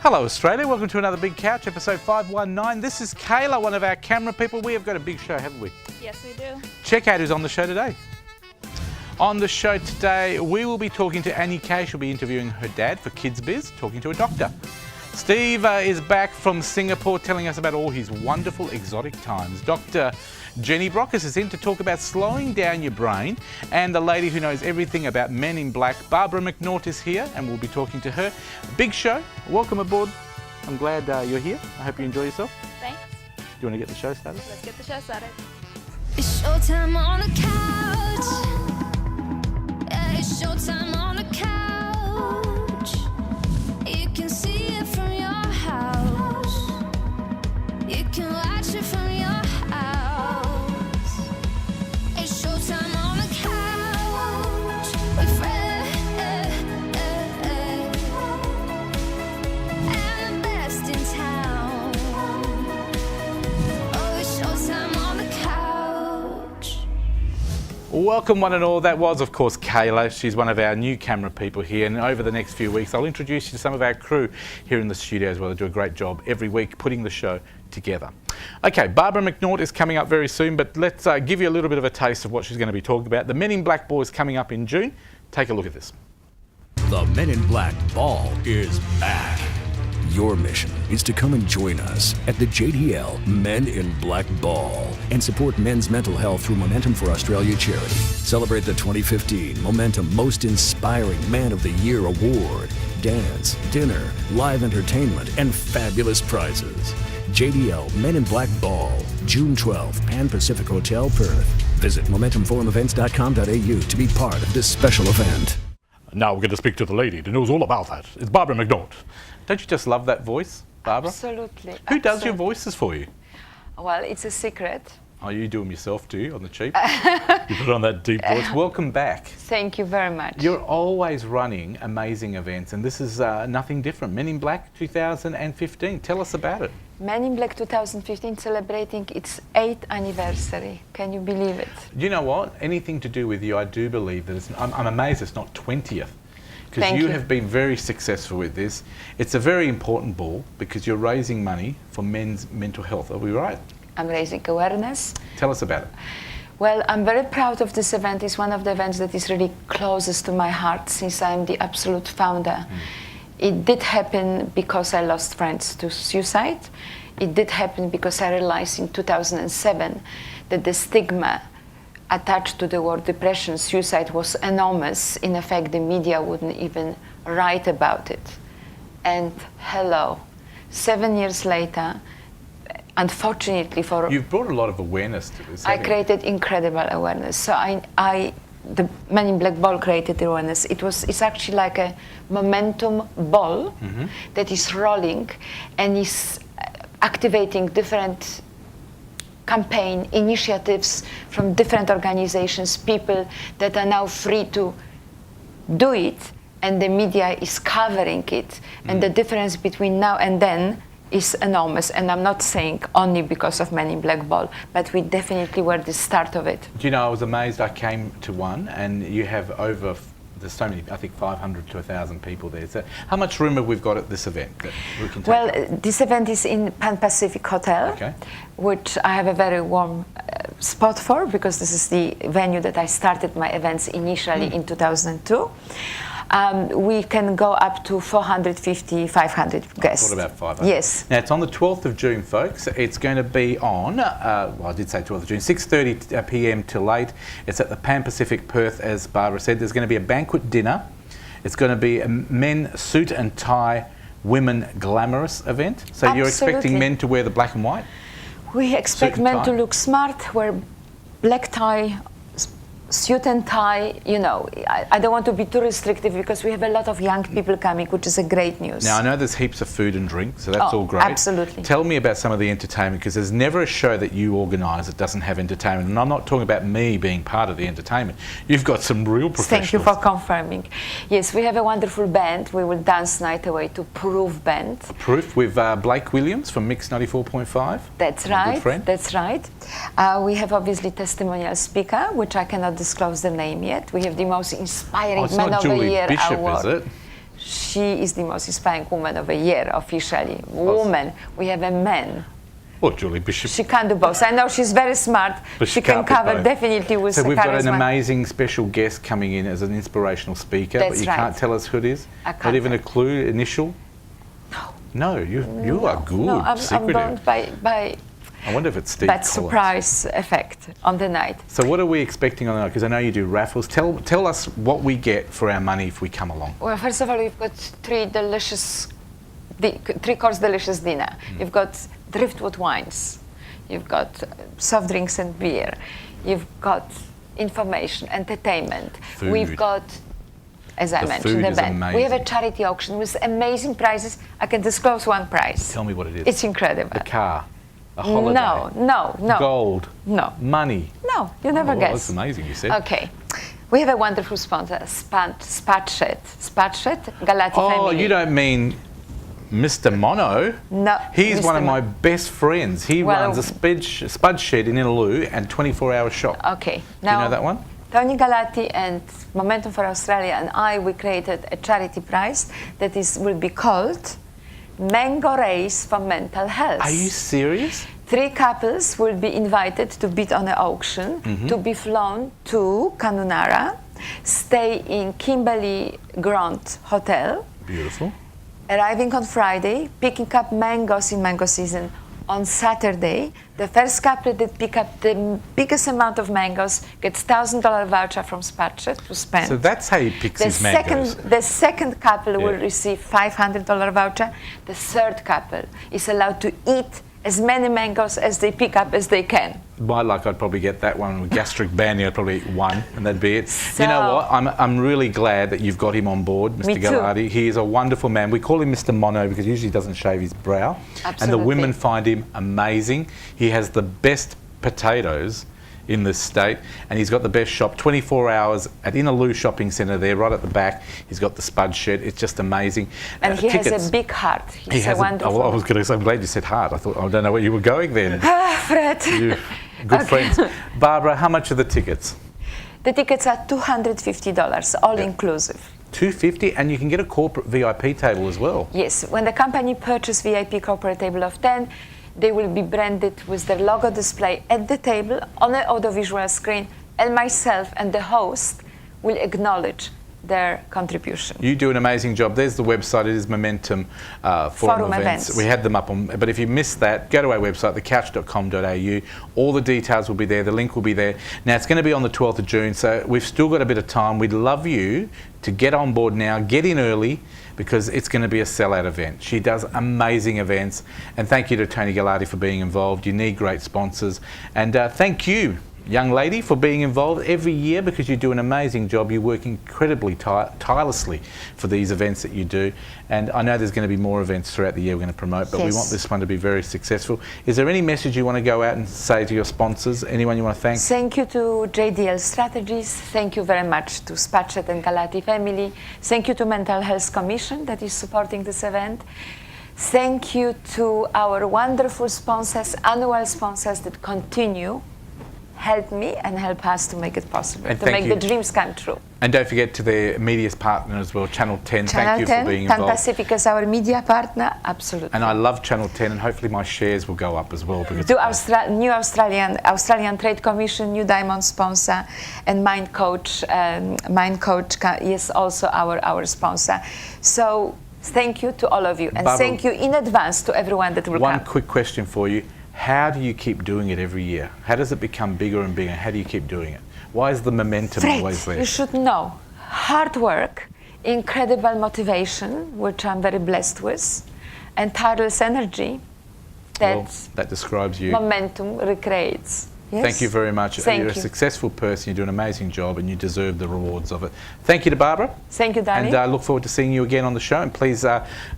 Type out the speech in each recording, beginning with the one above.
Hello Australia, welcome to another Big Couch, episode 519. This is Kayla, one of our camera people. We have got a big show, haven't we? Yes, we do. Check out who's on the show today. On the show today, we will be talking to AniK. She'll be interviewing her dad for KidzBiz, talking to a doctor. Steve is back from Singapore telling us about all his wonderful exotic times. Dr. Jenny Brockis is in to talk about slowing down your brain, and the lady who knows everything about Men in Black, Barbara McNaught, is here and we'll be talking to her. Big show. Welcome aboard. I'm glad you're here. I hope you enjoy yourself. Thanks. Do you want to get the show started? Let's get the show started. It's showtime on the couch. Yeah, it's showtime on the couch. You can see it from your house. You can watch it from your house. It's showtime on the couch with friends and the best in town. Oh, it's showtime on the couch. Welcome one and all. That was, of course, Kayla. She's one of our new camera people here, and over the next few weeks I'll introduce you to some of our crew here in the studio as well. They do a great job every week putting the show together. Okay, Barbara McNaught is coming up very soon, but let's give you a little bit of a taste of what she's going to be talking about. The Men in Black Ball is coming up in June. Take a look at this. The Men in Black Ball is back. Your mission is to come and join us at the JDL Men in Black Ball and support men's mental health through Momentum for Australia charity. Celebrate the 2015 Momentum Most Inspiring Man of the Year Award. Dance, dinner, live entertainment, and fabulous prizes. JDL Men in Black Ball, June 12th, Pan Pacific Hotel, Perth. Visit MomentumForumEvents.com.au to be part of this special event. Now we're going to speak to the lady who knows all about that. It's Barbara McNaught. Don't you just love that voice, Barbara? Absolutely. Who does your voices for you? Well, it's a secret. Oh, you do them yourself, do you, on the cheap? You put on that deep voice. Welcome back. Thank you very much. You're always running amazing events, and this is nothing different. Men in Black 2015. Tell us about it. Men in Black 2015 celebrating its 8th anniversary. Can you believe it? You know what? Anything to do with you, I do believe that it's... I'm amazed it's not 20th. Because Thank you you. have been very successful with this. It's a very important ball because you're raising money for men's mental health. Are we right? I'm raising awareness. Tell us about it. Well, I'm very proud of this event. It's one of the events that is really closest to my heart since I'm the absolute founder. It did happen because I lost friends to suicide. It did happen because I realized in 2007 that the stigma attached to the word depression, suicide was enormous. In effect, the media wouldn't even write about it. And hello, 7 years later, unfortunately for... You've brought a lot of awareness to this. I created incredible awareness. So the Men in Black Ball created the awareness. It's actually like a momentum ball that is rolling and is activating different campaign initiatives from different organizations, people that are now free to do it, and the media is covering it. And the difference between now and then is enormous. And I'm not saying only because of Men in Black Ball, but we definitely were the start of it. Do you know, I was amazed. I came to one, and you have over... There's so many, I think 500 to 1,000 people there. So how much room have we got at this event that we can take? Well, this event is in Pan Pacific Hotel, which I have a very warm spot for because this is the venue that I started my events initially in 2002. We can go up to 450, 500 guests. What about 500? Yes. Now, it's on the 12th of June, folks. It's going to be on, well, I did say 12th of June, 6:30 p.m. till 8. It's at the Pan Pacific Perth, as Barbara said. There's going to be a banquet dinner. It's going to be a men suit and tie, women glamorous event. So you're expecting men to wear the black and white? We expect men to look smart, wear black tie, suit and tie. You know, I don't want to be too restrictive because we have a lot of young people coming, which is a great news. Now, I know there's heaps of food and drink, so that's all great. Absolutely. Tell me about some of the entertainment, because there's never a show that you organise that doesn't have entertainment. And I'm not talking about me being part of the entertainment. You've got some real professionals. Thank you for confirming. Yes, we have a wonderful band. We will dance night away to Proof Band. Proof with Blake Williams from Mix 94.5. That's my right. good friend. That's right. We have obviously testimonial speaker, which I cannot disclose the name yet. We have the most inspiring it's Man not of the Julie Year Bishop, award. is it? she is the most inspiring woman of the year officially. Woman. We have a man. Well, Julie Bishop. She can do both. I know she's very smart. But she can can't be cover both. definitely with So the we've got an charisma. amazing special guest coming in as an inspirational speaker, but That's you right. can't tell us who it is? I can't Not even a tell. clue, initial? No, you are good, No, I'm secretive. bound by I wonder if it's Steve that Collins. surprise effect on the night. So what are we expecting on the night? Because I know you do raffles. Tell us what we get for our money if we come along. Well, first of all, you've got three-course delicious dinner. You've got driftwood wines. You've got soft drinks and beer. You've got information, entertainment. Food. We've got, as I The mentioned, food the is band. We have a amazing. charity auction with amazing prizes. I can disclose one prize. Tell me what it is. It's incredible. A car, a holiday, No. gold, No. money. No, you never Oh, guess. that's amazing, you said. Okay. We have a wonderful sponsor, Spatshed, Galati Oh, family. you don't mean Mr. Mono? No. He's Mr. one of my best friends. He Well- runs a spud shed in Inaloo and 24-hour shop. Okay. Do you know that one? Tony Galati and Momentum for Australia and I, we created a charity prize that will be called Mango Race for Mental Health. Are you serious? 3 couples will be invited to bid on an auction to be flown to Canunara, stay in Kimberley Grand Hotel, Beautiful. arriving on Friday, picking up mangoes in mango season on Saturday. The first couple that pick up the biggest amount of mangoes gets $1,000 voucher from Spatshed to spend. So that's how he picks his mangoes. The second couple will Yeah. receive $500 voucher. The third couple is allowed to eat as many mangoes as they pick up as they can. My luck, I'd probably get that one with gastric banding. I'd probably eat one, and that'd be it. You know So- what? I'm really glad that you've got him on board, Mr. Me too. Galati. He is a wonderful man. We call him Mr. Mono because usually he doesn't shave his brow. And the Absolutely. women find him amazing. He has the best potatoes in this state, and he's got the best shop, 24 hours at Inaloo Shopping Centre there, right at the back. He's got the spud shed. It's just amazing. And he has tickets- a big heart. He He's a has wonderful. I was going to say, I'm glad you said heart. I thought, I don't know where you were going then. Fred. You good Okay. friends. Barbara, how much are the tickets? The tickets are $250, all inclusive. $250, and you can get a corporate VIP table as well. Yes, when the company purchase VIP corporate table of 10, they will be branded with their logo display at the table on an audiovisual screen, and myself and the host will acknowledge their contribution. You do an amazing job. There's the website. It is Momentum Forum Events. We had them up on, but if you missed that, go to our website, thecouch.com.au. All the details will be there. The link will be there. Now, it's going to be on the 12th of June, so we've still got a bit of time. We'd love you to get on board now, get in early, because it's going to be a sellout event. She does amazing events. And thank you to Tony Galati for being involved. You need great sponsors. And thank you, young lady, for being involved every year, because you do an amazing job. You work incredibly tirelessly for these events that you do. And I know there's going to be more events throughout the year we're going to promote, but we Yes. want this one to be very successful. Is there any message you want to go out and say to your sponsors? Anyone you want to thank? Thank you to JDL Strategies. Thank you very much to Spatshed and Galati family. Thank you to Mental Health Commission that is supporting this event. Thank you to our wonderful sponsors, annual sponsors that continue help me and help us to make it possible, And to thank make you. the dreams come true. And don't forget to their media partner as well, Channel 10. Channel Thank you 10, for being Pan involved. Pacific is our media partner, absolutely. And I love Channel 10, and hopefully my shares will go up as well. Because To new Australian Trade Commission, new Diamond sponsor, and Mind Coach is also our sponsor. So thank you to all of you, and Barbara, thank you in advance to everyone that will one come. quick question for you. How do you keep doing it every year? How does it become bigger and bigger? How do you keep doing it? Why is the momentum Fred, always there? you should know, hard work, incredible motivation, which I'm very blessed with, and tireless energy that Well, that describes you. momentum recreates. Yes? Thank you very much. Thank You're you. a successful person. You do an amazing job, and you deserve the rewards of it. Thank you to Barbara. Thank you, darling. And look forward to seeing you again on the show. And please,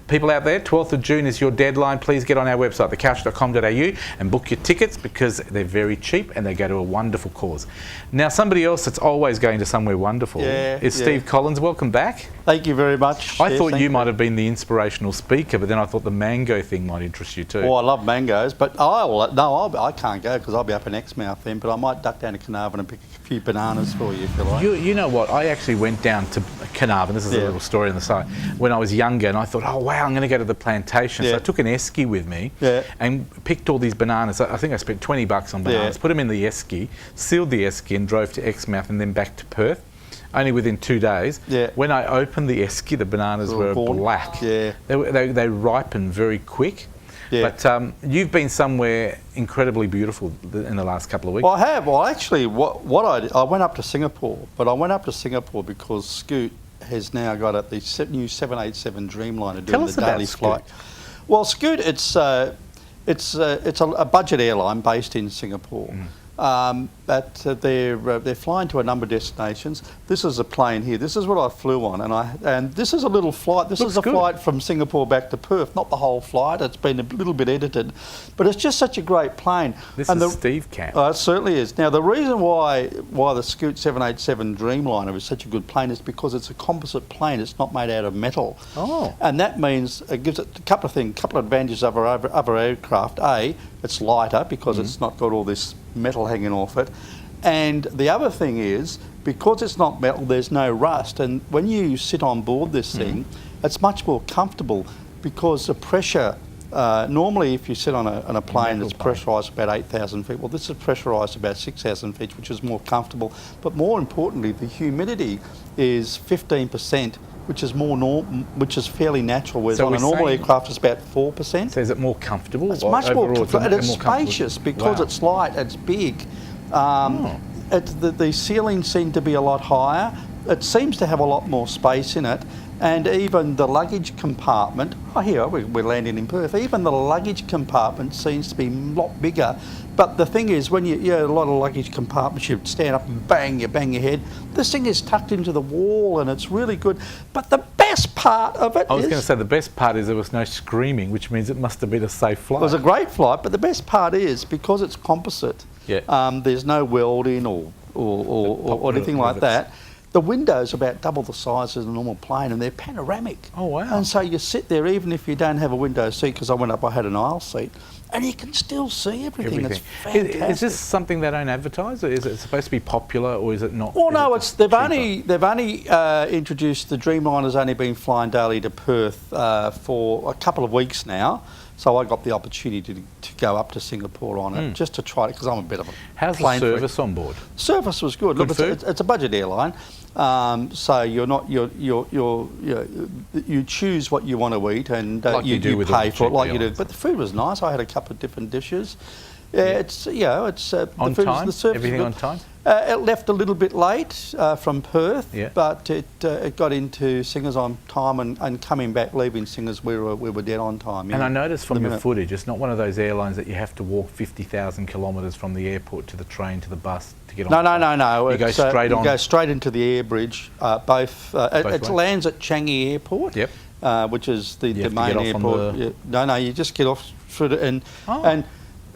people out there, 12th of June is your deadline. Please get on our website, thecouch.com.au, and book your tickets, because they're very cheap and they go to a wonderful cause. Now, somebody else that's always going to somewhere wonderful is Steve Collins. Welcome back. Thank you very much. I Yes, thought thank you might have been the inspirational speaker, but then I thought the mango thing might interest you too. Oh, I love mangoes, but I can't go because I'll be up in Exmouth. Exmouth then, but I might duck down to Carnarvon and pick a few bananas for you if you like. You know what? I actually went down to Carnarvon. This is a little story on the side. When I was younger, and I thought, oh wow, I'm going to go to the plantation. So I took an esky with me and picked all these bananas. I think I spent $20 on bananas. Put them in the esky, sealed the esky, and drove to Exmouth and then back to Perth. Only within 2 days. When I opened the esky, the bananas were black. They ripened very quick. But you've been somewhere incredibly beautiful in the last couple of weeks. Well, I have. Well, actually, I went up to Singapore, but I went up to Singapore because Scoot has now got the new 787 Dreamliner doing the daily flight. Well, Scoot, it's a budget airline based in Singapore. But they're flying to a number of destinations. This is a plane here. This is what I flew on, and this is a little flight. This is a flight from Singapore back to Perth. Not the whole flight. It's been a little bit edited, but it's just such a great plane. This is Steve Camp. It certainly is. Now the reason why the Scoot 787 Dreamliner is such a good plane is because it's a composite plane. It's not made out of metal. And that means it gives it a couple of advantages over other aircraft. It's lighter because it's not got all this metal hanging off it, and the other thing is because it's not metal, there's no rust, and when you sit on board this thing, it's much more comfortable because the pressure. Normally, if you sit on a plane that's pressurised about 8,000 feet, well, this is pressurised about 6,000 feet, which is more comfortable. But more importantly, the humidity is 15%. Which is fairly natural, whereas on a normal aircraft it's about 4%. So is it more comfortable? It's much more comfortable, and it's spacious because it's light, it's big. The ceilings seem to be a lot higher. It seems to have a lot more space in it, and even the luggage compartment, we're landing in Perth, even the luggage compartment seems to be a lot bigger. But the thing is, when you a lot of luggage compartments, you stand up and you bang your head. This thing is tucked into the wall and it's really good. But the best part of it I was going to say the best part is there was no screaming, which means it must have been a safe flight. It was a great flight, but the best part is, because it's composite, there's no welding or anything like that. The windows are about double the size of a normal plane, and they're panoramic. Oh, wow. And so you sit there, even if you don't have a window seat, because I went up, I had an aisle seat, and you can still see everything. It's fantastic. Is this something they don't advertise, or is it supposed to be popular, or is it not? Well, no, they've only introduced, the Dreamliner's only been flying daily to Perth for a couple of weeks now. So I got the opportunity to go up to Singapore on it, just to try it, because I'm a bit of a How's the service on board? Service was good. Look, it's a budget airline, so you choose what you want to eat, and you pay for it like you do. But the food was nice. I had a couple of different dishes. It's on time. Everything on time. It left a little bit late from Perth, but it got into Singers on time, and coming back, leaving Singers, we were dead on time. And I noticed from your footage, it's not one of those airlines that you have to walk 50,000 kilometres from the airport to the train to the bus to get on. No. You go straight on. You go straight into the air bridge. It lands at Changi Airport, which is the main airport. You just get off through it, and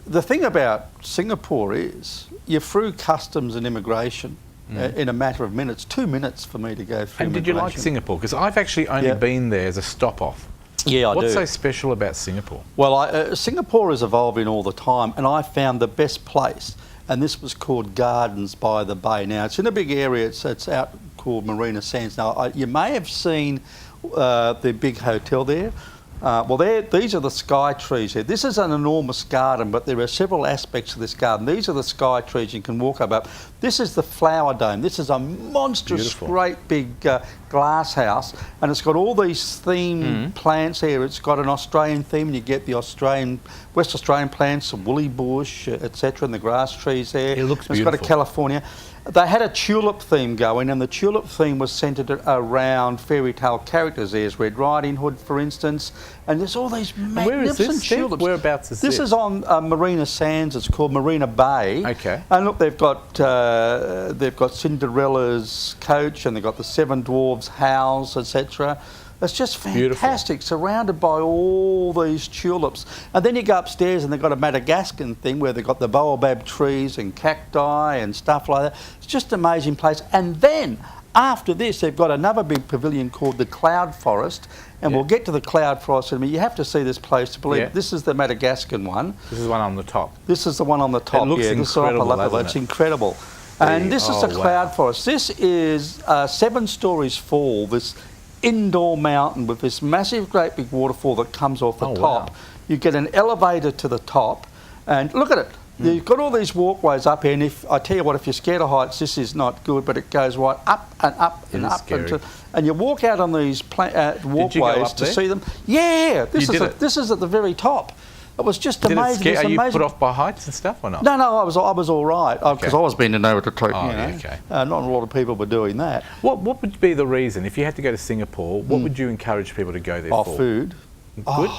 the thing about Singapore is you're through customs and immigration in a matter of minutes. 2 minutes for me to go through. And did you like Singapore? Because I've actually only been there as a stop-off. Yeah, I do. What's so special about Singapore? Well, Singapore is evolving all the time, and I found the best place, and this was called Gardens by the Bay. Now, it's in a big area. It's out called Marina Sands. Now, you may have seen the big hotel there. These are the sky trees here. This is an enormous garden, but there are several aspects of this garden. These are the sky trees you can walk up. This is the flower dome. This is a monstrous, great big glass house, and it's got all these theme plants here. It's got an Australian theme, and you get the West Australian plants, the woolly bush, etc., and the grass trees there. It looks beautiful. It's got a California. They had a tulip theme going, and the tulip theme was centred around fairy tale characters. There's Red Riding Hood, for instance, and there's all these magnificent tulips. Whereabouts is this? This is on Marina Sands. It's called Marina Bay. Okay. And look, they've got Cinderella's coach, and they've got the Seven Dwarfs' house, etc. It's just fantastic, surrounded by all these tulips. And then you go upstairs and they've got a Madagascan thing where they've got the baobab trees and cacti and stuff like that. It's just an amazing place. And then after this, they've got another big pavilion called the Cloud Forest, and we'll get to the Cloud Forest in a minute. You have to see this place to believe it. This is the Madagascan one. This is one on the top. This is the one on the top. It looks incredible, It's incredible. And this is the Cloud Forest. This is 7 stories tall, this indoor mountain with this massive, great big waterfall that comes off the top. Wow. You get an elevator to the top, and look at it. You've got all these walkways up here, and if I tell you what, if you're scared of heights, this is not good, but it goes right up and up and up. And you walk out on these walkways to see them. Yeah, this is at the very top. It was just amazing. Are you put off by heights and stuff or not? No, I was all right, because I was bending over to take, okay. Not a lot of people were doing that. What would be the reason, if you had to go to Singapore, what would you encourage people to go there for? Food. Good?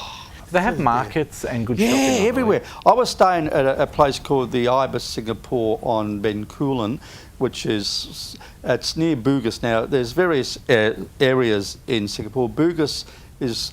They have markets and good shopping. Yeah, everywhere. I was staying at a place called the Ibis Singapore on Bencoolen, which is, it's near Bugis now. There's various areas in Singapore. Bugis is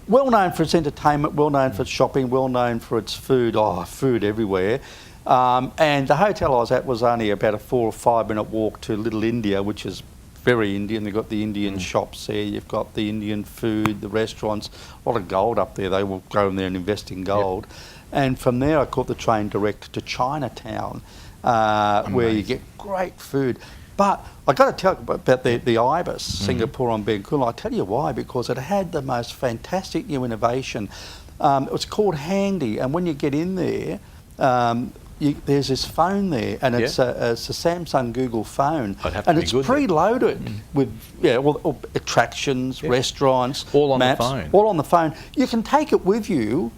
well known for its entertainment, well known for its shopping, well known for its food. Food everywhere. And the hotel I was at was only about a 4 or 5 minute walk to Little India, which is very Indian. They've got the Indian shops there, you've got the Indian food, the restaurants, a lot of gold up there. They will go in there and invest in gold. And from there I caught the train direct to Chinatown, where you get great food. But I got to tell you about the Ibis, Singapore on Bencoolen. I'll tell you why, because it had the most fantastic new innovation. It was called Handy, and when you get in there, there's this phone there, and it's a Samsung Google phone, and it's preloaded with attractions, restaurants, all maps, on the phone. All on the phone. You can take it with you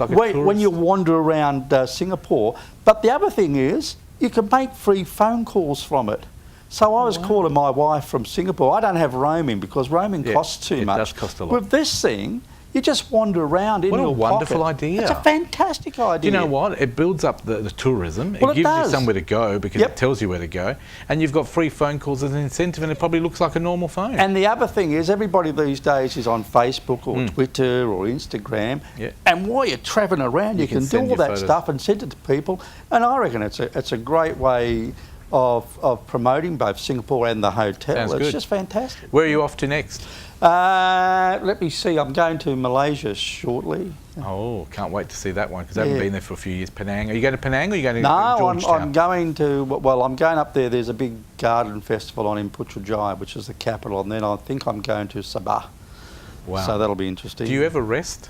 when you wander around Singapore. But the other thing is, you can make free phone calls from it. So I was calling my wife from Singapore. I don't have roaming because roaming costs too much. It does cost a lot. With this thing, you just wander around in your pocket. What a wonderful idea. It's a fantastic idea. Do you know what? It builds up the tourism. Well, it gives you somewhere to go because it tells you where to go. And you've got free phone calls as an incentive, and it probably looks like a normal phone. And the other thing is, everybody these days is on Facebook or Twitter or Instagram. And while you're travelling around, you can do all that stuff and send it to people. And I reckon it's a great way of promoting both Singapore and the hotel. It's just fantastic. Where are you off to next? Let me see. I'm going to Malaysia shortly. Oh, can't wait to see that one because I haven't been there for a few years. Penang. Are you going to Penang or are you going to Georgetown? No, I'm going to. Well, I'm going up there. There's a big garden festival on in Putrajaya, which is the capital, and then I think I'm going to Sabah. Wow. So that'll be interesting. Do you ever rest?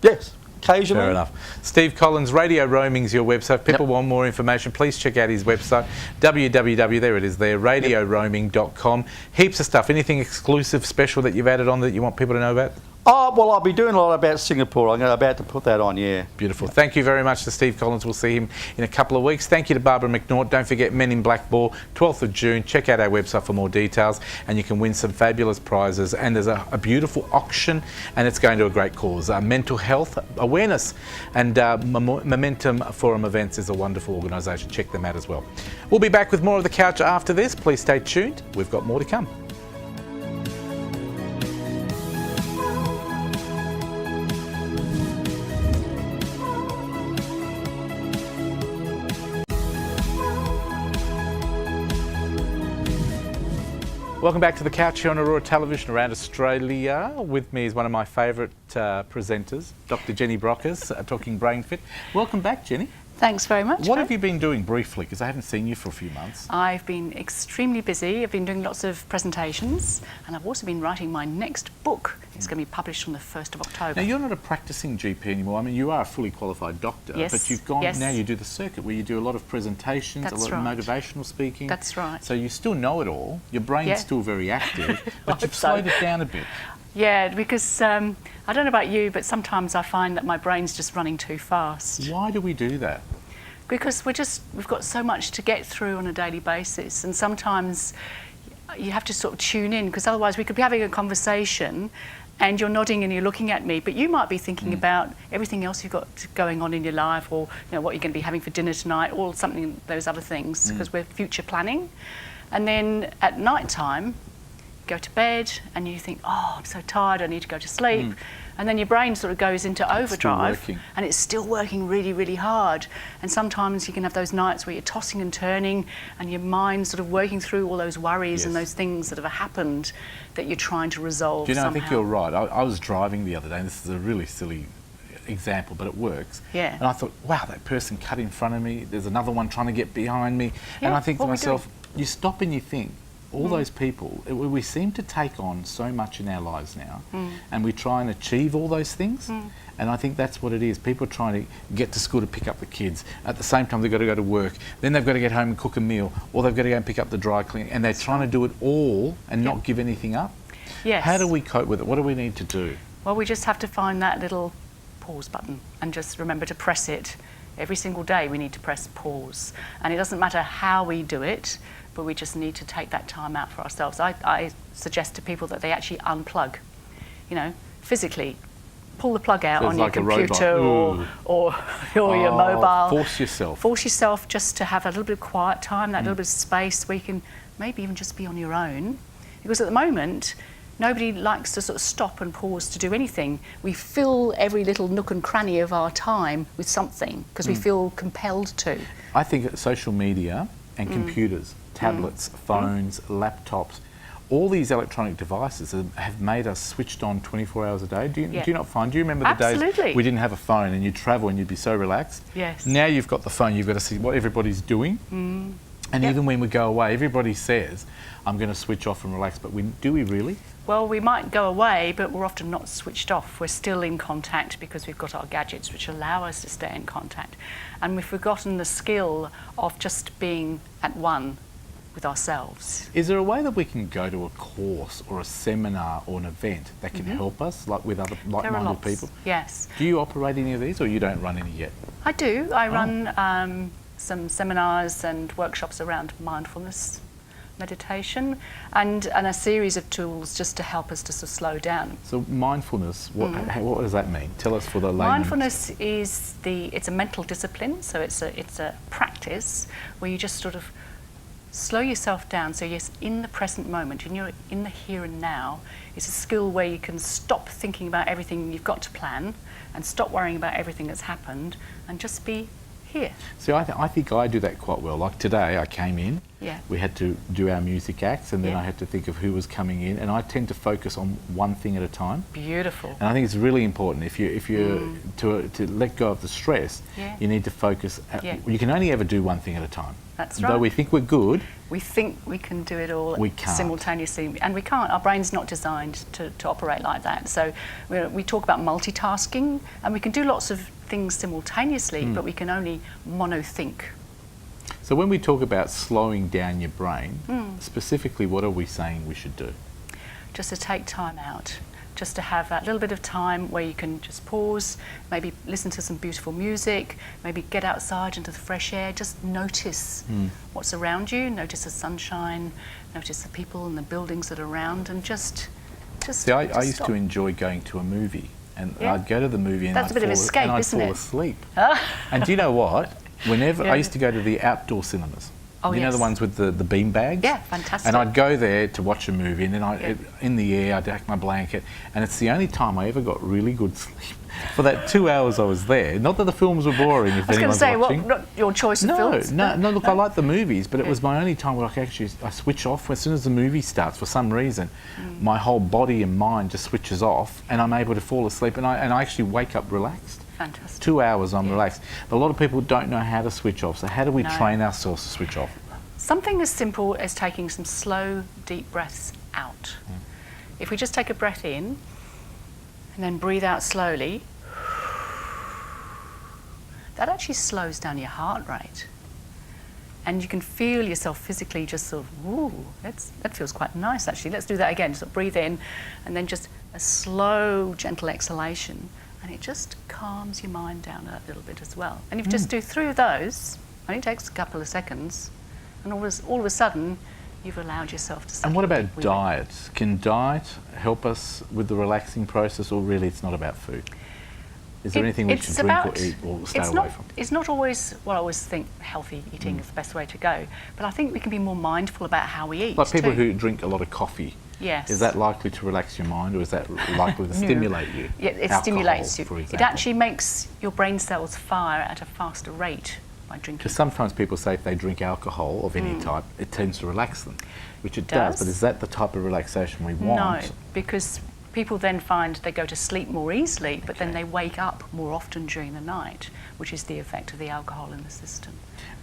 Yes. Occasionally. Fair enough. Steve Collins, Radio Roaming's your website. If people want more information, please check out his website, radioroaming.com. Heaps of stuff. Anything exclusive, special that you've added on that you want people to know about? Oh, well, I'll be doing a lot about Singapore. I'm about to put that on, Beautiful. Thank you very much to Steve Collins. We'll see him in a couple of weeks. Thank you to Barbara McNaught. Don't forget Men in Black Ball, 12th of June. Check out our website for more details and you can win some fabulous prizes. And there's a beautiful auction and it's going to a great cause. Mental health awareness and Momentum Forum Events is a wonderful organisation. Check them out as well. We'll be back with more of The Couch after this. Please stay tuned. We've got more to come. Welcome back to The Couch here on Aurora Television around Australia. With me is one of my favourite presenters, Dr. Jenny Brockis, talking Brain Fit. Welcome back, Jenny. Thanks very much. What have you been doing briefly? Because I haven't seen you for a few months. I've been extremely busy. I've been doing lots of presentations and I've also been writing my next book. It's going to be published on the 1st of October. Now, you're not a practising GP anymore. I mean, you are a fully qualified doctor, but you've gone, now you do the circuit where you do a lot of presentations, a lot of motivational speaking. That's right. So you still know it all. Your brain's still very active, but you've slowed it down a bit. Yeah, because I don't know about you, but sometimes I find that my brain's just running too fast. Why do we do that? Because we've got so much to get through on a daily basis, and sometimes you have to sort of tune in, because otherwise we could be having a conversation and you're nodding and you're looking at me, but you might be thinking about everything else you've got going on in your life, or what you're going to be having for dinner tonight, or those other things, because we're future planning. And then at night time, go to bed and you think, oh, I'm so tired, I need to go to sleep. And then your brain sort of goes into overdrive and it's still working really, really hard. And sometimes you can have those nights where you're tossing and turning and your mind's sort of working through all those worries and those things that have happened that you're trying to resolve Do you know, somehow. I think you're right. I was driving the other day, and this is a really silly example, but it works. Yeah. And I thought, wow, that person cut in front of me. There's another one trying to get behind me. Yeah, and I think to what we myself, you stop and you think, all those people, we seem to take on so much in our lives now, and we try and achieve all those things. And I think that's what it is. People are trying to get to school to pick up the kids. At the same time, they've got to go to work. Then they've got to get home and cook a meal, or they've got to go and pick up the dry cleaning. And they're trying to do it all and not give anything up. Yes. How do we cope with it? What do we need to do? Well, we just have to find that little pause button and just remember to press it. Every single day we need to press pause. And it doesn't matter how we do it, but we just need to take that time out for ourselves. I suggest to people that they actually unplug, you know, physically. Pull the plug out So on it's your like a computer robot. or your mobile. Force yourself. Force yourself just to have a little bit of quiet time, that little bit of space where you can maybe even just be on your own. Because at the moment, nobody likes to sort of stop and pause to do anything. We fill every little nook and cranny of our time with something because we feel compelled to. I think that social media and computers, tablets, phones, laptops, all these electronic devices have made us switched on 24 hours a day. Do you not find? Do you remember the days we didn't have a phone and you'd travel and you'd be so relaxed? Yes. Now you've got the phone, you've got to see what everybody's doing. And even when we go away, everybody says, I'm going to switch off and relax, but do we really? Well, we might go away, but we're often not switched off. We're still in contact because we've got our gadgets which allow us to stay in contact. And we've forgotten the skill of just being at one with ourselves. Is there a way that we can go to a course or a seminar or an event that can help us, like with other like-minded people? Yes. Do you operate any of these, or you don't run any yet? I do. I run some seminars and workshops around mindfulness, meditation, and a series of tools just to help us to sort of slow down. So mindfulness, what does that mean? Tell us for the layman. Mindfulness is it's a mental discipline, so it's a practice where you just sort of slow yourself down, so you're in the present moment and you're in the here and now. It's a skill where you can stop thinking about everything you've got to plan and stop worrying about everything that's happened and just be here. See, I think I do that quite well. Like today, I came in, we had to do our music acts, and then I had to think of who was coming in, and I tend to focus on one thing at a time. Beautiful. And I think it's really important if you to let go of the stress. You need to focus. You can only ever do one thing at a time. That's right. Though we think we're good, we think we can do it all we can't. Simultaneously, and we can't. Our brain's not designed to operate like that. So we talk about multitasking, and we can do lots of things simultaneously, but we can only mono-think. So when we talk about slowing down your brain, specifically what are we saying we should do? Just to take time out, just to have that little bit of time where you can just pause, maybe listen to some beautiful music, maybe get outside into the fresh air, just notice what's around you, notice the sunshine, notice the people and the buildings that are around, and just See, I used stop. to enjoy going to a movie, and I'd go to the movie and That's a bit of escape, I'd isn't fall it? asleep. And do you know what? Whenever I used to go to the outdoor cinemas. Oh, you know the ones with the bean bags? Yeah, fantastic. And I'd go there to watch a movie, and then in the air, I'd take my blanket, and it's the only time I ever got really good sleep for that 2 hours I was there. Not that the films were boring, if anyone's watching. I was going to say, not your choice of films? No, look, I like the movies, but it was my only time where I switch off. As soon as the movie starts, for some reason, my whole body and mind just switches off, and I'm able to fall asleep, and I actually wake up relaxed. Fantastic. 2 hours I'm relaxed. But a lot of people don't know how to switch off. So how do we train ourselves to switch off? Something as simple as taking some slow, deep breaths out. If we just take a breath in and then breathe out slowly, that actually slows down your heart rate. And you can feel yourself physically just sort of, ooh, that feels quite nice actually. Let's do that again. Just breathe in and then just a slow, gentle exhalation. And it just calms your mind down a little bit as well. And if you just do 3 of those, only takes a couple of seconds, and all of a sudden, you've allowed yourself to settle. And what about deep within. diet? Can diet help us with the relaxing process, or really it's not about food? Is there anything we should drink or eat or stay away from? It's not always, well, I always think healthy eating is the best way to go, but I think we can be more mindful about how we eat. Like people too. who drink a lot of coffee Yes. Is that likely to relax your mind, or is that likely to stimulate you? Yeah, it Alcohol, stimulates you. for It example. actually makes your brain cells fire at a faster rate by drinking. Because sometimes people say if they drink alcohol of any type, it tends to relax them, which it does. But is that the type of relaxation we want? No, because people then find they go to sleep more easily, but then they wake up more often during the night, which is the effect of the alcohol in the system.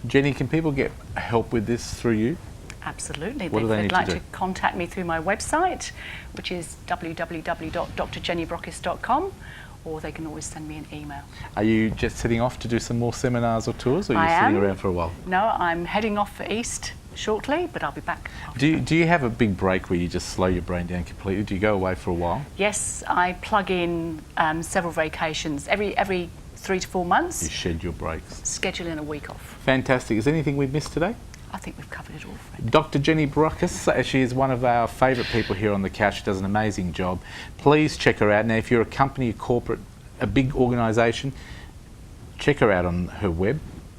Jenny, can people get help with this through you? Absolutely. What do they They'd need like to to do? contact me through my website, which is www.drjennybrockis.com, or they can always send me an email. Are you just heading off to do some more seminars or tours, or are you I sitting am. around for a while? No, I'm heading off for East shortly, but I'll be back. Do you have a big break where you just slow your brain down completely? Do you go away for a while? Yes, I plug in several vacations every 3 to 4 months. You shed your breaks. Schedule in a week off. Fantastic. Is there anything we've missed today? I think we've covered it all, Fred. Dr. Jenny Brockis, she is one of our favourite people here on the couch. She does an amazing job. Please check her out. Now, if you're a company, a corporate, a big organisation, check her out on her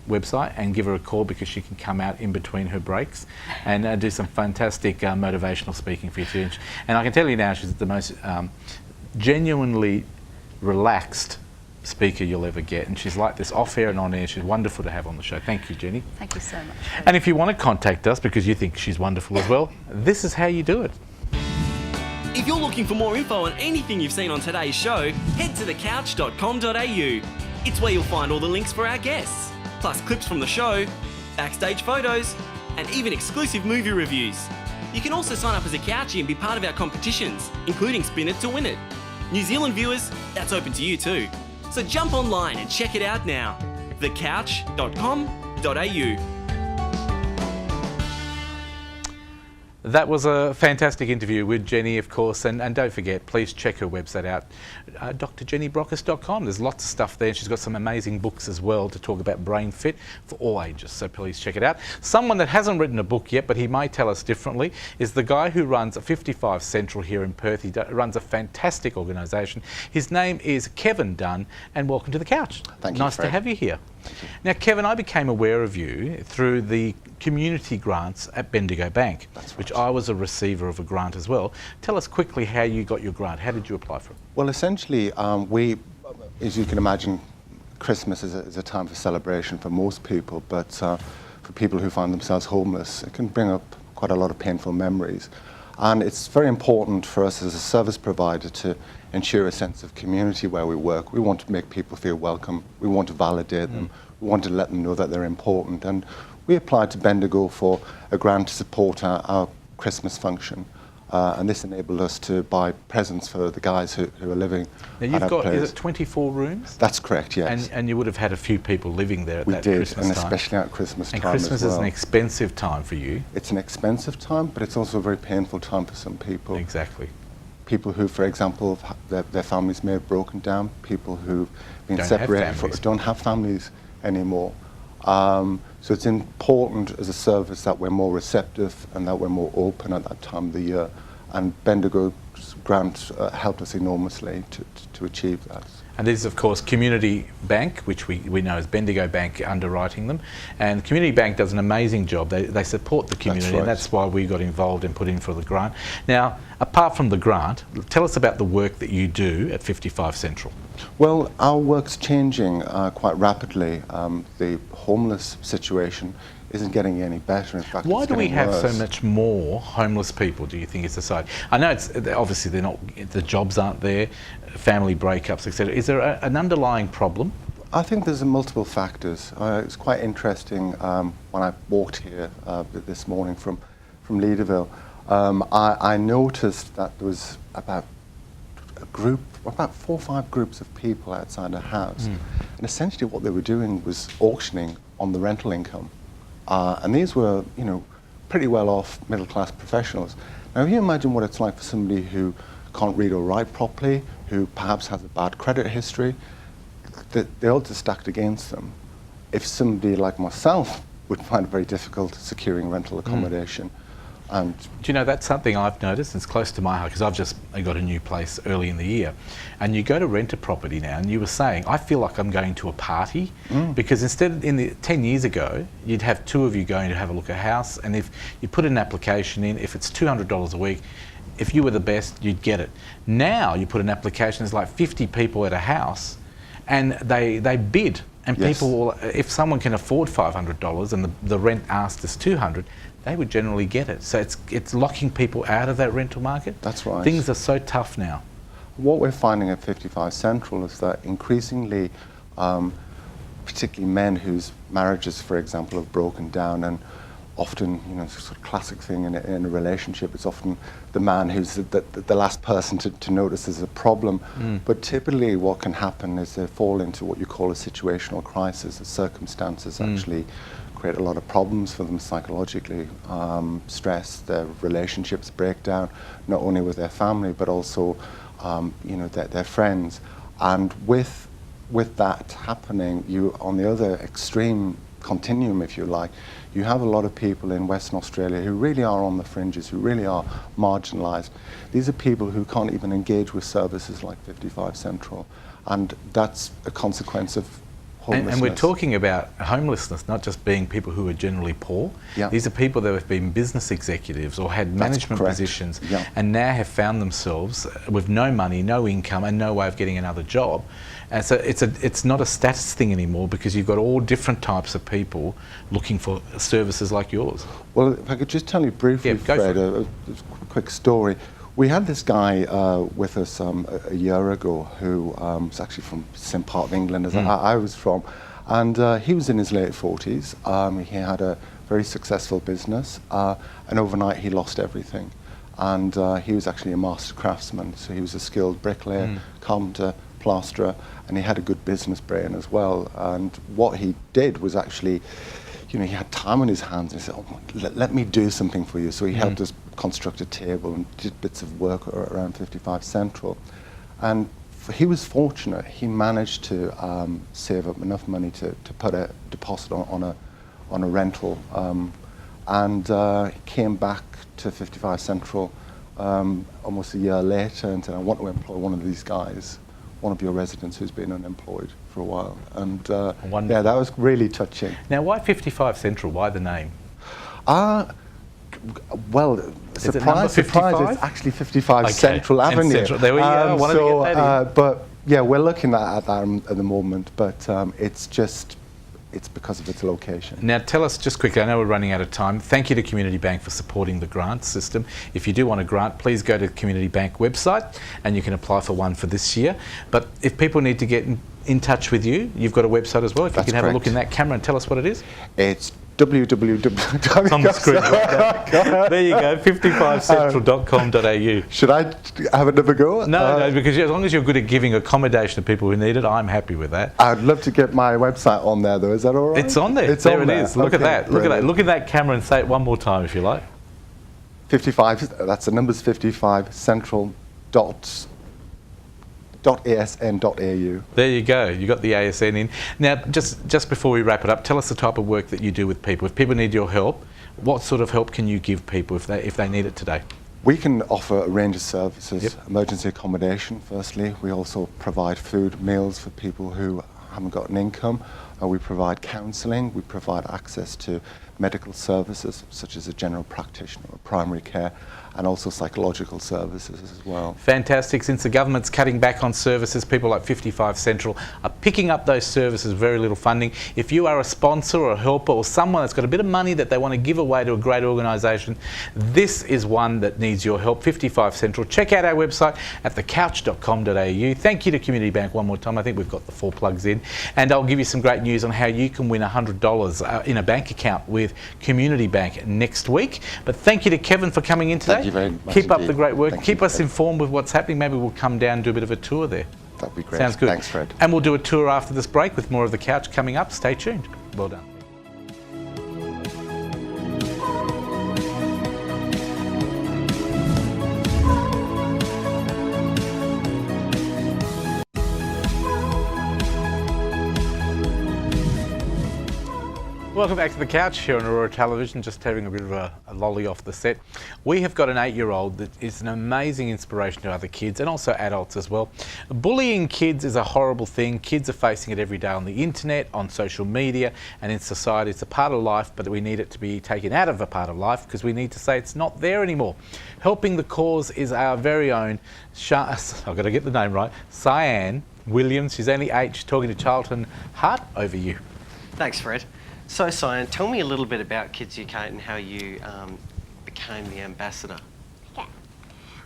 website and give her a call, because she can come out in between her breaks and do some fantastic motivational speaking for you too. And I can tell you now, she's the most genuinely relaxed speaker you'll ever get, and she's like this off air and on air. She's wonderful to have on the show. Thank you, Jenny. Thank you so much. And if you want to contact us because you think she's wonderful as well, this is how you do it. If you're looking for more info on anything you've seen on today's show, head to thecouch.com.au. It's where you'll find all the links for our guests, plus clips from the show, backstage photos, and even exclusive movie reviews. You can also sign up as a couchie and be part of our competitions, including Spin It to Win It. New Zealand viewers, that's open to you too. So jump online and check it out now. thecouch.com.au. That was a fantastic interview with Jenny, of course, and don't forget, please check her website out, drjennybrockis.com. There's lots of stuff there. She's got some amazing books as well to talk about brain fit for all ages, so please check it out. Someone that hasn't written a book yet, but he may tell us differently, is the guy who runs 55 Central here in Perth. He runs a fantastic organisation. His name is Kevin Dunn, and welcome to the couch. Thank you, Nice to Fred. have you here. Now, Kevin, I became aware of you through the community grants at Bendigo Bank, which I was a receiver of a grant as well. Tell us quickly how you got your grant. How did you apply for it? Well, essentially, we, as you can imagine, Christmas is a time for celebration for most people, but for people who find themselves homeless, it can bring up quite a lot of painful memories. And it's very important for us as a service provider to ensure a sense of community where we work. We want to make people feel welcome. We want to validate them. We want to let them know that they're important. And we applied to Bendigo for a grant to support our Christmas function. And this enabled us to buy presents for the guys who are living Now, at you've our got, place. is it 24 rooms? That's correct, yes. And you would have had a few people living there at We that did, Christmas and time. especially at Christmas And time Christmas as well. is an expensive time for you. It's an expensive time, but it's also a very painful time for some people. Exactly. People who, for example, their families may have broken down, people who've been Don't have separated, families. don't have families anymore. So it's important as a service that we're more receptive and that we're more open at that time of the year. And Bendigo's grant helped us enormously to achieve that. And this is, of course, Community Bank, which we know as Bendigo Bank underwriting them. And Community Bank does an amazing job. They support the community, right. and that's why we got involved and put in for the grant. Now, apart from the grant, tell us about the work that you do at 55 Central. Well, our work's changing quite rapidly. The homeless situation isn't getting any better. In fact, Why it's do we getting have worse. so much more homeless people, do you think, in society? I know it's obviously they're not, the jobs aren't there, family breakups, etc. Is there an underlying problem? I think there's multiple factors. It's quite interesting when I walked here this morning from Leederville. I noticed that there was about about 4 or 5 groups of people outside a house, and essentially what they were doing was auctioning on the rental income. And these were, pretty well-off middle-class professionals. Now, if you imagine what it's like for somebody who can't read or write properly, who perhaps has a bad credit history, the odds are stacked against them. If somebody like myself would find it very difficult securing rental accommodation. And Do you know, that's something I've noticed, and it's close to my heart, because I've just got a new place early in the year. And you go to rent a property now, and you were saying, I feel like I'm going to a party, because instead, 10 years ago, you'd have 2 of you going to have a look at a house, and if you put an application in, if it's $200 a week, if you were the best, you'd get it. Now you put an application, there's like 50 people at a house, and they bid. And Yes. people, if someone can afford $500 and the rent asked is $200, they would generally get it. So it's locking people out of that rental market. That's right. Things are so tough now. What we're finding at 55 Central is that increasingly, particularly men whose marriages, for example, have broken down, and often, you know, sort of classic thing in a relationship, it's often the man who's the last person to notice there's a problem. But typically what can happen is they fall into what you call a situational crisis. The circumstances actually create a lot of problems for them psychologically. Stress, their relationships break down, not only with their family, but also you know, their friends. And with that happening, you, on the other extreme continuum, if you like, you have a lot of people in Western Australia who really are on the fringes, who really are marginalised. These are people who can't even engage with services like 55 Central, and that's a consequence of homelessness. And we're talking about homelessness, not just being people who are generally poor. Yeah. These are people that have been business executives or had management correct. positions Yeah. and now have found themselves with no money, no income, and no way of getting another job. And so it's not a status thing anymore, because you've got all different types of people looking for services like yours. Well, if I could just tell you briefly, Yeah, go for Fred, it. a quick story. We had this guy with us a year ago who was actually from the same part of England as I was from, and he was in his late 40s. He had a very successful business, and overnight he lost everything. And he was actually a master craftsman, so he was a skilled bricklayer, carpenter, plasterer, and he had a good business brain as well. And what he did was actually, you know, he had time on his hands, and he said, oh, let me do something for you. So he helped us construct a table and did bits of work around 55 Central. And he was fortunate. He managed to save up enough money to put a deposit on a rental. And he came back to 55 Central almost a year later and said, I want to employ one of these guys, one of your residents who's been unemployed for a while. And yeah, that was really touching. Now, why 55 Central? Why the name? Well, surprise, it's actually 55 Central Avenue. Central. There we go. I wanted to get that in. But yeah, we're looking at that at the moment, but it's because of its location. Now tell us just quickly, I know we're running out of time. Thank you to Community Bank for supporting the grant system. If you do want a grant, please go to the Community Bank website and you can apply for one for this year. But if people need to get in touch with you, you've got a website as well. If you can have a look in that camera and tell us what it is. It's www. On the screen. There you go, 55central.com.au. Should I have another go? No, because as long as you're good at giving accommodation to people who need it, I'm happy with that. I'd love to get my website on there, though. Is that all right? It's on there. It's there on it there. is. Look at Okay, that. Look at that. brilliant. Look at that camera and say it one more time if you like. 55. That's the numbers 55 central.asn.au. There you go. You got the ASN in. Now, just before we wrap it up, tell us the type of work that you do with people. If people need your help, what sort of help can you give people if they need it today? We can offer a range of services. Yep. Emergency accommodation, firstly. We also provide food, meals for people who haven't got an income. We provide counselling. We provide access to medical services, such as a general practitioner or primary care, and also psychological services as well. Fantastic. Since the government's cutting back on services, people like 55 Central are picking up those services, very little funding. If you are a sponsor or a helper or someone that's got a bit of money that they want to give away to a great organisation, this is one that needs your help, 55 Central. Check out our website at thecouch.com.au. Thank you to Community Bank one more time. I think we've got the 4 plugs in. And I'll give you some great news on how you can win $100 in a bank account with Community Bank next week. But thank you to Kevin for coming in today. Thank you very much Keep up indeed. the great work. Thank Keep you, us Fred. informed with what's happening. Maybe we'll come down and do a bit of a tour there. That'd be great. Sounds good. Thanks, Fred. And we'll do a tour after this break with more of The Couch coming up. Stay tuned. Well done. Welcome back to the couch here on Aurora Television, just having a bit of a lolly off the set. We have got an 8-year-old that is an amazing inspiration to other kids and also adults as well. Bullying kids is a horrible thing. Kids are facing it every day on the internet, on social media and in society. It's a part of life, but we need it to be taken out of a part of life because we need to say it's not there anymore. Helping the cause is our very own, I've got to get the name right, Sian Williams. She's only 8, she's talking to Charlton Hart. Over you. Thanks, Fred. So, Sian, tell me a little bit about Kidzucate and how you became the ambassador. Okay.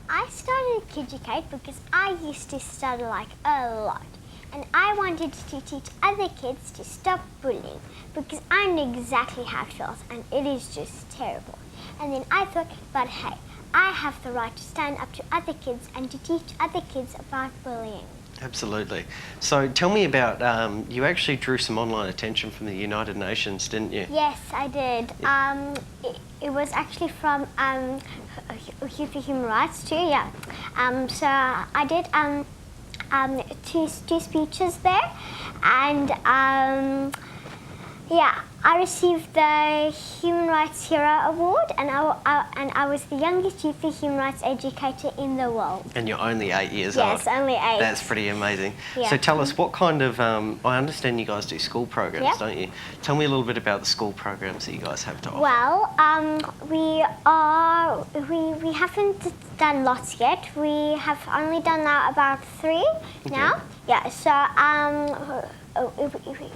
I started Kidzucate because I used to study like a lot. And I wanted to teach other kids to stop bullying because I know exactly how it feels and it is just terrible. And then I thought, but hey, I have the right to stand up to other kids and to teach other kids about bullying. Absolutely. So tell me about, you actually drew some online attention from the United Nations, didn't you? Yes, I did. It was actually from Human Rights too, yeah. So I did two speeches there, and yeah, I received the Human Rights Hero Award, and I was the youngest youth human rights educator in the world. And you're only 8 years old. Yes, only 8. That's pretty amazing. Yeah. So tell us, what kind of, I understand you guys do school programs, Yep. don't you? Tell me a little bit about the school programs that you guys have to offer. Well, we haven't done lots yet. We have only done now about 3 now. Yeah, so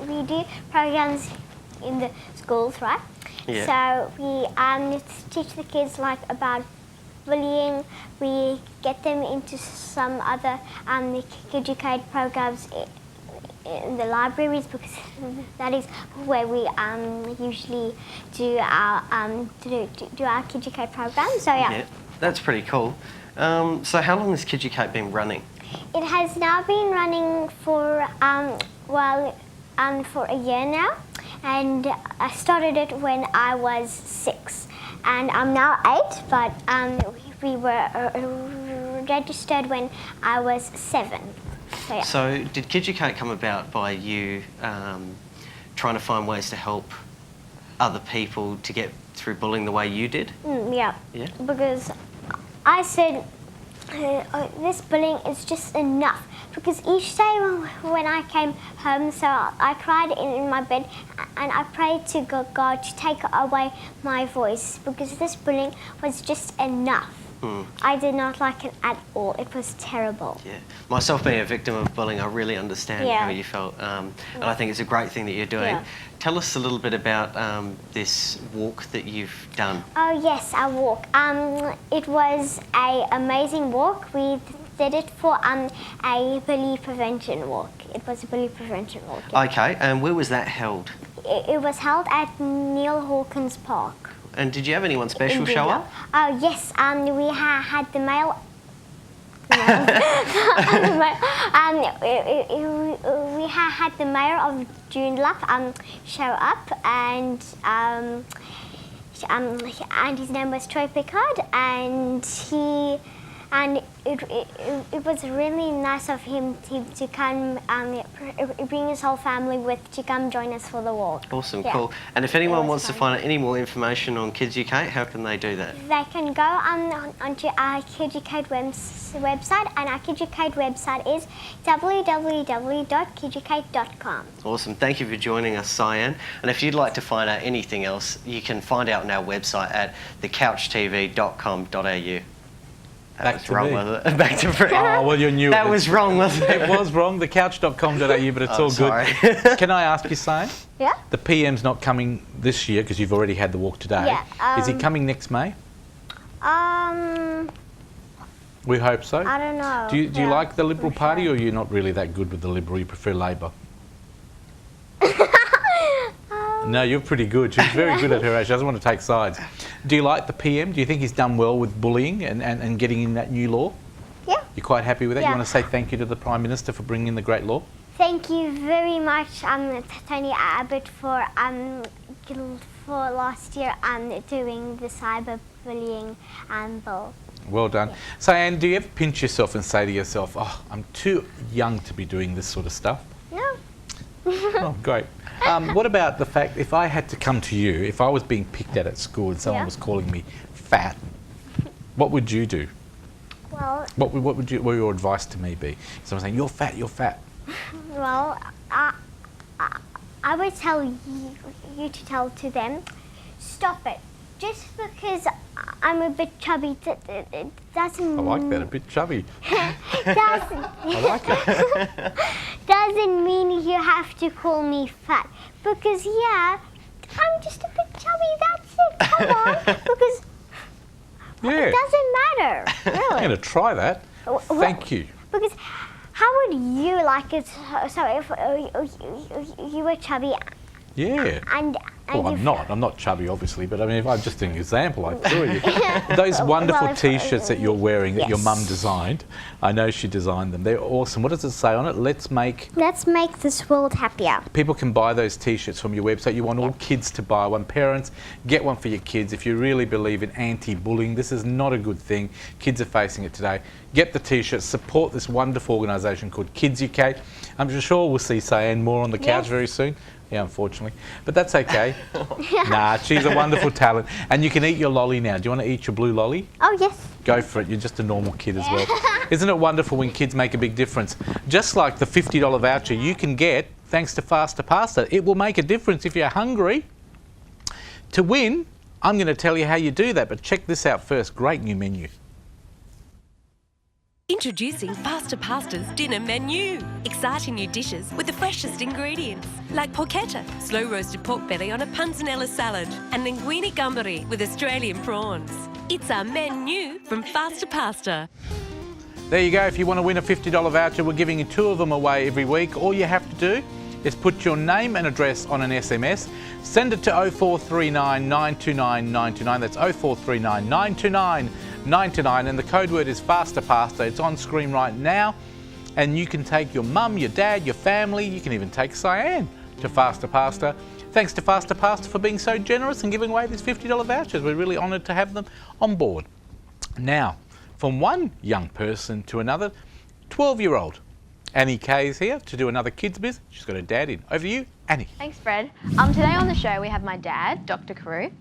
we do programs in the schools, right? Yeah. So we teach the kids like about bullying. We get them into some other Kidzucate programs in the libraries because that is where we usually do our Kidzucate program. So yeah. That's pretty cool. So how long has Kidzucate been running? It has now been running for for a year now, and I started it when I was 6, and I'm now 8. But we were registered when I was 7. So, yeah. So did Kidzucate come about by you trying to find ways to help other people to get through bullying the way you did? Yeah. Yeah. Because I said this bullying is just enough. Because each day when I came home, so I cried in my bed and I prayed to God to take away my voice because this bullying was just enough. I did not like it at all. It was terrible. Yeah. Myself being a victim of bullying, I really understand how you felt. And I think it's a great thing that you're doing. Yeah. Tell us a little bit about this walk that you've done. Oh yes, our walk. It was an amazing walk. We did it for a bully prevention walk. It was a bully prevention walk. Yeah. Okay, and where was that held? It was held at Neil Hawkins Park. And did you have anyone special show up? Oh yes, we had the male. We had the mayor of Joondalup show up, and his name was Troy Pickard, and it was really nice of him to come bring his whole family to come join us for the walk. Awesome, Yeah. cool. And if anyone wants to fun. find out any more information on Kidzucate, how can they do that? They can go onto our Kidzucate website, and our Kidzucate website is www.kidzucate.com. Awesome. Thank you for joining us, Sian. And if you'd like to find out anything else, you can find out on our website at thecouchtv.com.au. That was wrong, wasn't it? Back to Fred. Oh, well, you knew that was wrong, wasn't it? It was wrong, thecouch.com.au, but it's all sorry. good. Can I ask you, Sian? Yeah? The PM's not coming this year because you've already had the walk today. Yeah, Is he coming next May? We hope so. I don't know. Do you like the Liberal Party, or are you not really that good with the Liberal? You prefer Labor? No, you're pretty good. She's very good at her age. She doesn't want to take sides. Do you like the PM? Do you think he's done well with bullying and getting in that new law? Yeah. You're quite happy with that? Yeah. You want to say thank you to the Prime Minister for bringing in the great law? Thank you very much, Tony Abbott, for last year doing the cyberbullying bill. Well done. So, Anne, do you ever pinch yourself and say to yourself, oh, I'm too young to be doing this sort of stuff? No. Oh, great. What about the fact, if I had to come to you, if I was being picked at school and someone was calling me fat, what would you do? Well, What would your advice to me be? Someone saying, you're fat, you're fat. well, I would tell you to tell to them, stop it. Just because I'm a bit chubby, it doesn't. I like that, a bit chubby. Doesn't, I like it. doesn't mean you have to call me fat. Because I'm just a bit chubby. That's it. Come on. Because Yeah. it doesn't matter. I'm Really. going to try that. Thank you. Because how would you like it? So if you were chubby Yeah. and Well, I'm you- not. I'm not chubby, obviously, but I mean, if I'm just an example, I threw you. Those wonderful Well, if- T-shirts that you're wearing that your Yes. mum designed, I know she designed them. They're awesome. What does it say on it? Let's make... Let's make this world happier. People can buy those T-shirts from your website. You want all kids to buy one. Parents, get one for your kids. If you really believe in anti-bullying, this is not a good thing. Kids are facing it today. Get the T-shirts. Support this wonderful organisation called Kidzucate. I'm sure we'll see Sian more on the couch very soon. Yeah, unfortunately. But that's okay. Nah, she's a wonderful talent. And you can eat your lolly now. Do you want to eat your blue lolly? Oh yes. Go for it. You're just a normal kid as well. Isn't it wonderful when kids make a big difference? Just like the $50 voucher you can get thanks to Fasta Pasta. It will make a difference if you're hungry. To win, I'm going to tell you how you do that, but check this out first. Great new menu. Introducing Fasta Pasta's dinner menu. Exciting new dishes with the freshest ingredients, like porchetta, slow roasted pork belly on a panzanella salad, and linguine gambari with Australian prawns. It's our menu from Fasta Pasta. There you go. If you want to win a $50 voucher, we're giving you 2 of them away every week. All you have to do is put your name and address on an SMS. Send it to 0439 929 929. That's 0439 929 929, and the code word is Fasta Pasta. It's on screen right now, and you can take your mum, your dad, your family. You can even take Sian to Fasta Pasta. Thanks to Fasta Pasta for being so generous and giving away these $50 vouchers. We're really honoured to have them on board. Now, from one young person to another, 12-year-old AniK is here to do another KidzBiz. She's got her dad in. Over to you, Annie. Thanks, Fred. Today on the show we have my dad, Doctor Karu,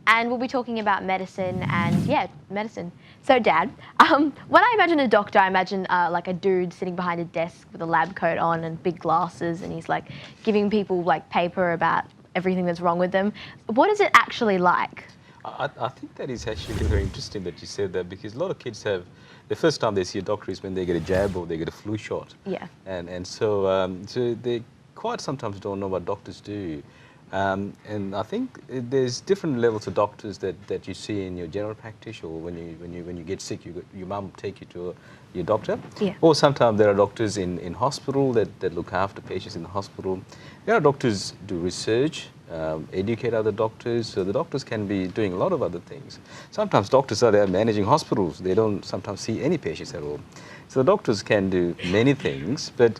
and we'll be talking about medicine and, medicine. So, Dad, when I imagine a doctor, I imagine like a dude sitting behind a desk with a lab coat on and big glasses, and he's like giving people like paper about everything that's wrong with them. What is it actually like? I think that is actually very interesting that you said that, because a lot of kids have, the first time they see a doctor is when they get a jab or they get a flu shot. Yeah. And so they quite sometimes don't know what doctors do. And I think there's different levels of doctors that you see in your general practice, or when you get sick, your mum take you to your doctor. Yeah. Or sometimes there are doctors in hospital that look after patients in the hospital. There are doctors do research, educate other doctors, so the doctors can be doing a lot of other things. Sometimes doctors are there managing hospitals. They don't sometimes see any patients at all. So the doctors can do many things, but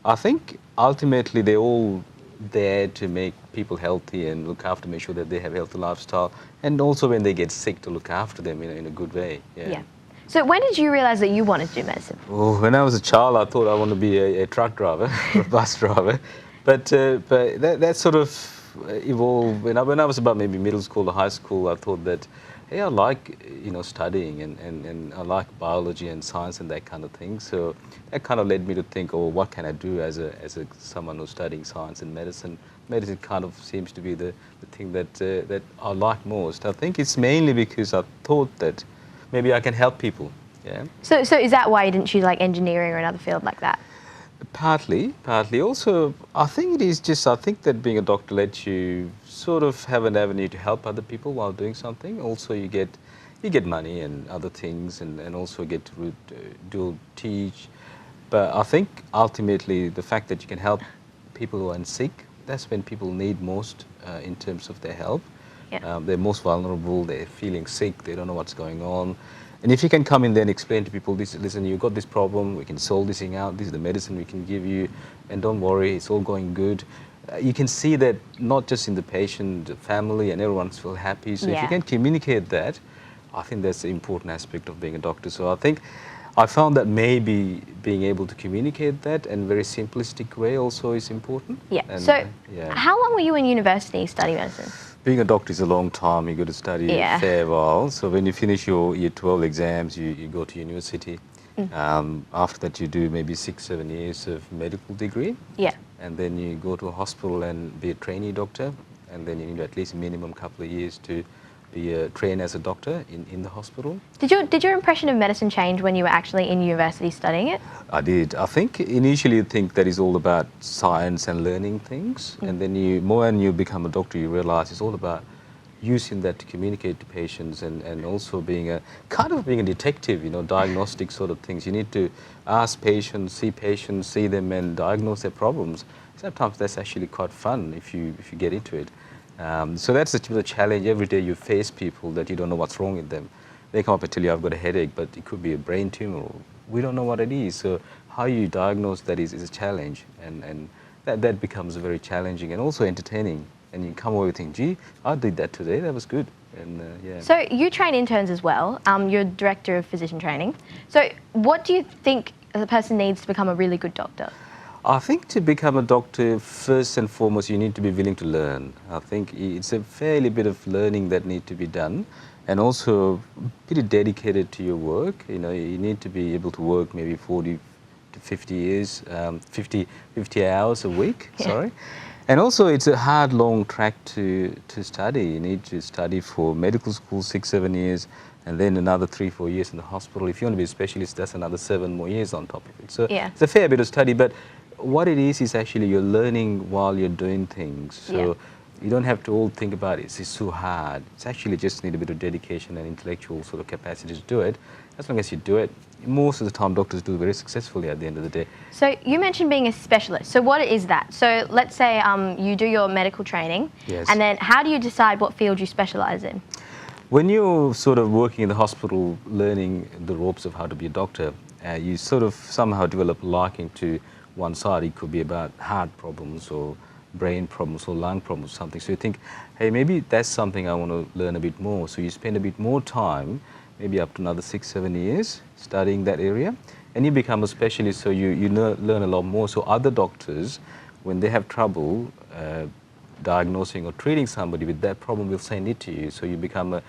I think ultimately they're all there to make people healthy and look after, make sure that they have a healthy lifestyle, and also when they get sick to look after them in a good way. Yeah. So when did you realise that you wanted to do medicine? Oh, when I was a child, I thought I wanted to be a truck driver or a bus driver, but that sort of evolved. When I was about maybe middle school or high school, I thought that, hey, I like studying and I like biology and science and that kind of thing. So that kind of led me to think, oh, what can I do as someone who's studying science and medicine? Medicine kind of seems to be the thing that I like most. I think it's mainly because I thought that maybe I can help people. Yeah. So is that why you didn't choose like engineering or another field like that? Partly. Also, I think I think that being a doctor lets you sort of have an avenue to help other people while doing something. Also, you get money and other things, and also get to teach. But I think ultimately the fact that you can help people who are sick, that's when people need most in terms of their help. Yeah. They're most vulnerable, they're feeling sick, they don't know what's going on. And if you can come in there and explain to people, listen, you've got this problem, we can solve this thing out, this is the medicine we can give you, and don't worry, it's all going good. You can see that not just in the patient, the family, and everyone's feel happy. So if you can communicate that, I think that's the important aspect of being a doctor. So I think I found that maybe being able to communicate that in a very simplistic way also is important. Yeah. And, So, yeah. how long were you in university studying medicine? Being a doctor is a long time. You got to study Yeah. a fair while. So when you finish your year 12 exams, you go to university. After that, you do maybe 6-7 years of medical degree. Yeah. And then you go to a hospital and be a trainee doctor. And then you need at least a minimum couple of years to be trained as a doctor in the hospital. Did your impression of medicine change when you were actually in university studying it? I did. I think initially you think that is all about science and learning things. And then when you become a doctor, you realize it's all about using that to communicate to patients and also being a detective, diagnostic sort of things. You need to ask patients, see them and diagnose their problems. Sometimes that's actually quite fun if you get into it. So that's the challenge. Every day you face people that you don't know what's wrong with them. They come up and tell you, I've got a headache, but it could be a brain tumor. We don't know what it is. So how you diagnose that is a challenge. And that becomes very challenging and also entertaining. And you come away thinking, gee, I did that today. That was good. And yeah. So you train interns as well. You're director of physician training. So what do you think a person needs to become a really good doctor? I think to become a doctor, first and foremost, you need to be willing to learn. I think it's a fairly bit of learning that needs to be done, and also pretty dedicated to your work. You need to be able to work maybe 40 to 50 years, 50 hours a week. Yeah. Sorry. And also, it's a hard, long track to study. You need to study for medical school 6-7 years, and then another 3-4 years in the hospital. If you want to be a specialist, that's another 7 more years on top of it. So yeah. It's a fair bit of study, but what it is actually you're learning while you're doing things. So you don't have to all think about it. It's so hard. It's actually just need a bit of dedication and intellectual sort of capacity to do it. As long as you do it, most of the time doctors do very successfully at the end of the day. So you mentioned being a specialist. So what is that? So let's say you do your medical training, yes. And then how do you decide what field you specialise in? When you're sort of working in the hospital, learning the ropes of how to be a doctor, you sort of somehow develop liking to one side. It could be about heart problems or brain problems or lung problems or something. So you think, hey, maybe that's something I want to learn a bit more. So you spend a bit more time, maybe up to another 6-7 years, studying that area, and you become a specialist. So you learn a lot more. So other doctors, when they have trouble diagnosing or treating somebody with that problem, will send it to you. So you become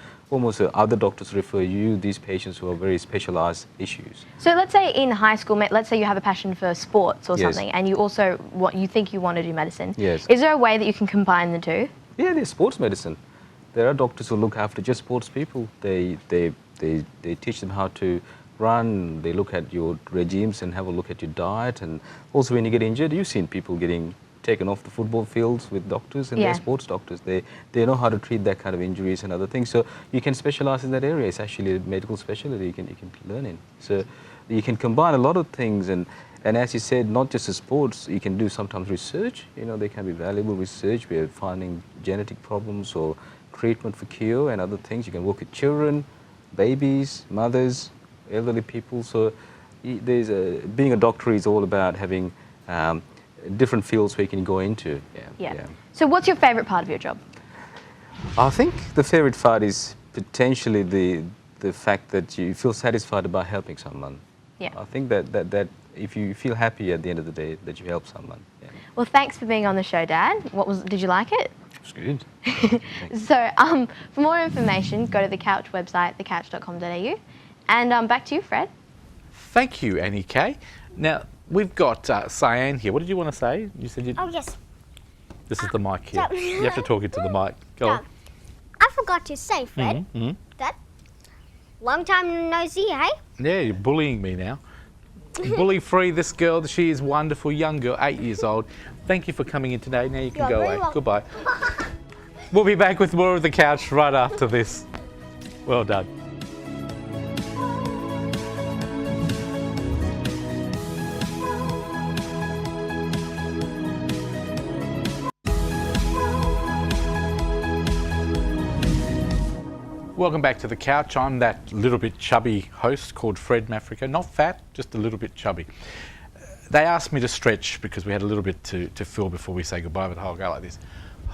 other doctors refer you these patients who are very specialized issues. So let's say in high school, let's say you have a passion for sports or Yes. something, and you also think you want to do medicine. Yes. Is there a way that you can combine the two? Yeah, there's sports medicine. There are doctors who look after just sports people. They teach them how to run. They look at your regimes and have a look at your diet. And also when you get injured, you've seen people getting taken off the football fields with doctors, and they're sports doctors. They know how to treat that kind of injuries and other things. So you can specialize in that area. It's actually a medical specialty you can learn in. So you can combine a lot of things, and as you said, not just the sports, you can do sometimes research. There can be valuable research. We're finding genetic problems or treatment for cure and other things. You can work with children, babies, mothers, elderly people. So being a doctor is all about having different fields where you can go into. Yeah. So what's your favourite part of your job? I think the favourite part is potentially the fact that you feel satisfied about helping someone. Yeah. I think that if you feel happy at the end of the day that you help someone. Yeah. Well, thanks for being on the show, Dad. Did you like it? It's good. So for more information, go to the Couch website, thecouch.com.au. And back to you, Fred. Thank you, AniK. Now, we've got Sian here. What did you want to say? You said you... Oh, yes. This is the mic here. You have to talk into the mic. Go on. I forgot to say, Fred, that long time no see, hey? Yeah, you're bullying me now. Bully-free, this girl. She is wonderful, young girl, 8 years old. Thank you for coming in today. Now you can go away. Goodbye. We'll be back with more of The Couch right after this. Well done. Welcome back to The Couch. I'm that little bit chubby host called Fred Mafrica. Not fat, just a little bit chubby. They asked me to stretch because we had a little bit to fill before we say goodbye, but I'll go like this.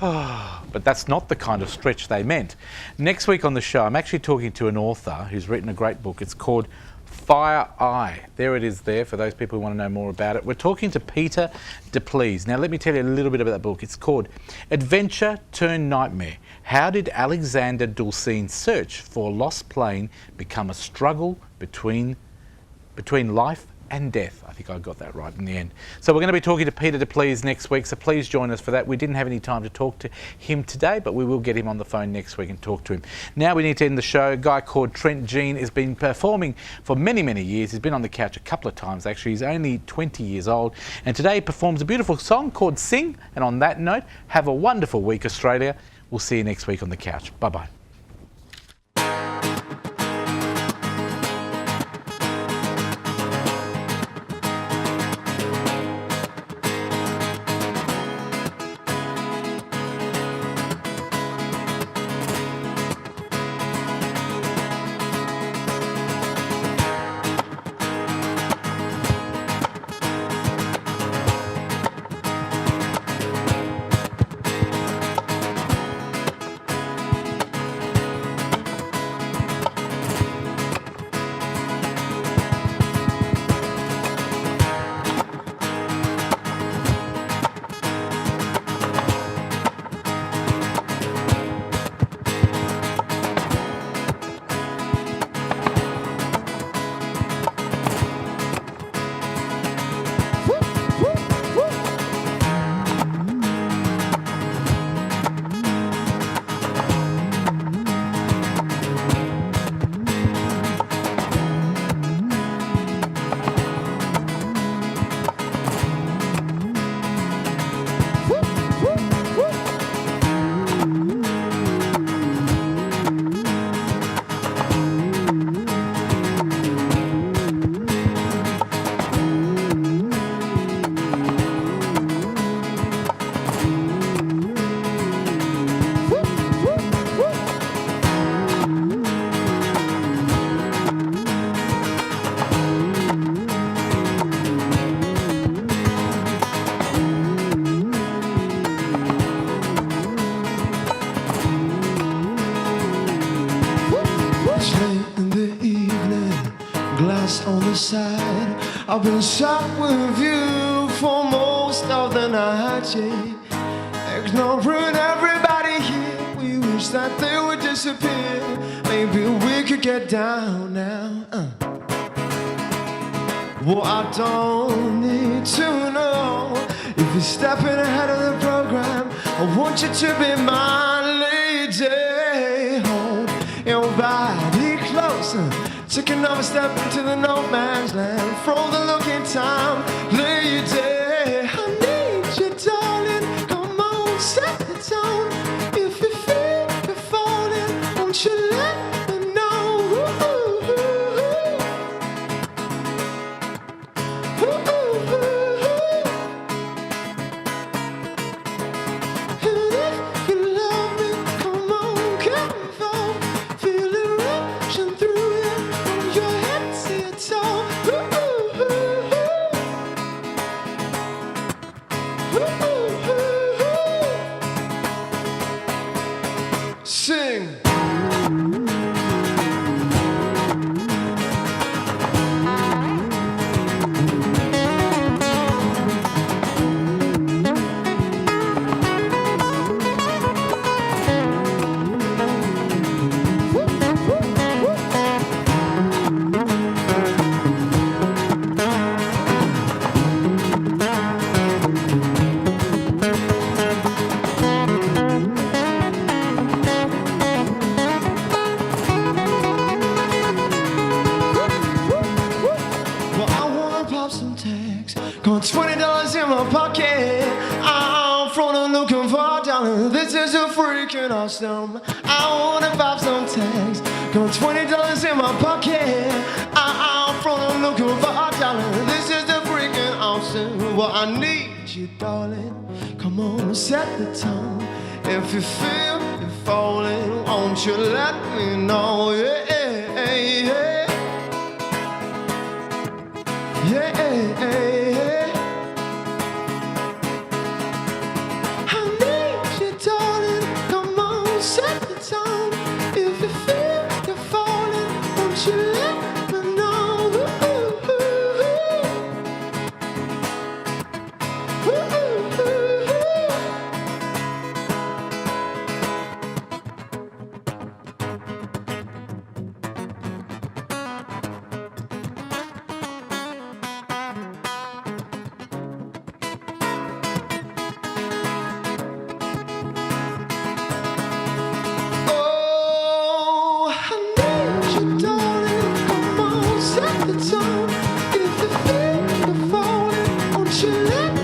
But that's not the kind of stretch they meant. Next week on the show, I'm actually talking to an author who's written a great book. It's called Fire Eye. There it is there for those people who want to know more about it. We're talking to Peter DePlease. Now let me tell you a little bit about that book. It's called Adventure Turned Nightmare. How did Alexander Dulcine's search for a lost plane become a struggle between life and death? I think I got that right in the end. So we're going to be talking to Peter DePlease next week, so please join us for that. We didn't have any time to talk to him today, but we will get him on the phone next week and talk to him. Now we need to end the show. A guy called Trent Jean has been performing for many, many years. He's been on the couch a couple of times actually. He's only 20 years old, and today he performs a beautiful song called Sing. And on that note, have a wonderful week, Australia. We'll see you next week on the couch. Bye-bye. side. I've been shot with you for most of the night, yeah. Ignoring everybody here, we wish that they would disappear. Maybe we could get down now. Well, I don't need to know if you're stepping ahead of the program. I want you to be my lady. Hold your body closer. Take another step into the no man's land. Throw the look in time, lady. I need you, darling. Come on, set the tone. If you feel you're falling, won't you let me know? Ooh, ooh, ooh. Ooh, ooh, ooh. And if you love me, come on, come on. Feel it rushing through you. Your head to your toe. Ooh, ooh, ooh. Ooh, ooh, ooh. Sing. Got $20 in my pocket. I'm from the looking for a dollar. This is a freaking awesome. I wanna pop some tags. Got $20 in my pocket. I'm from the looking for a dollar. This is the freaking awesome. Well, I need you, darling. Come on, set the tone. If you feel you're falling, won't you let me know? Yeah, yeah, yeah. Yeah, yeah. I need you, darling. Come on, set the tone. If you feel you're falling, won't you let me know? should let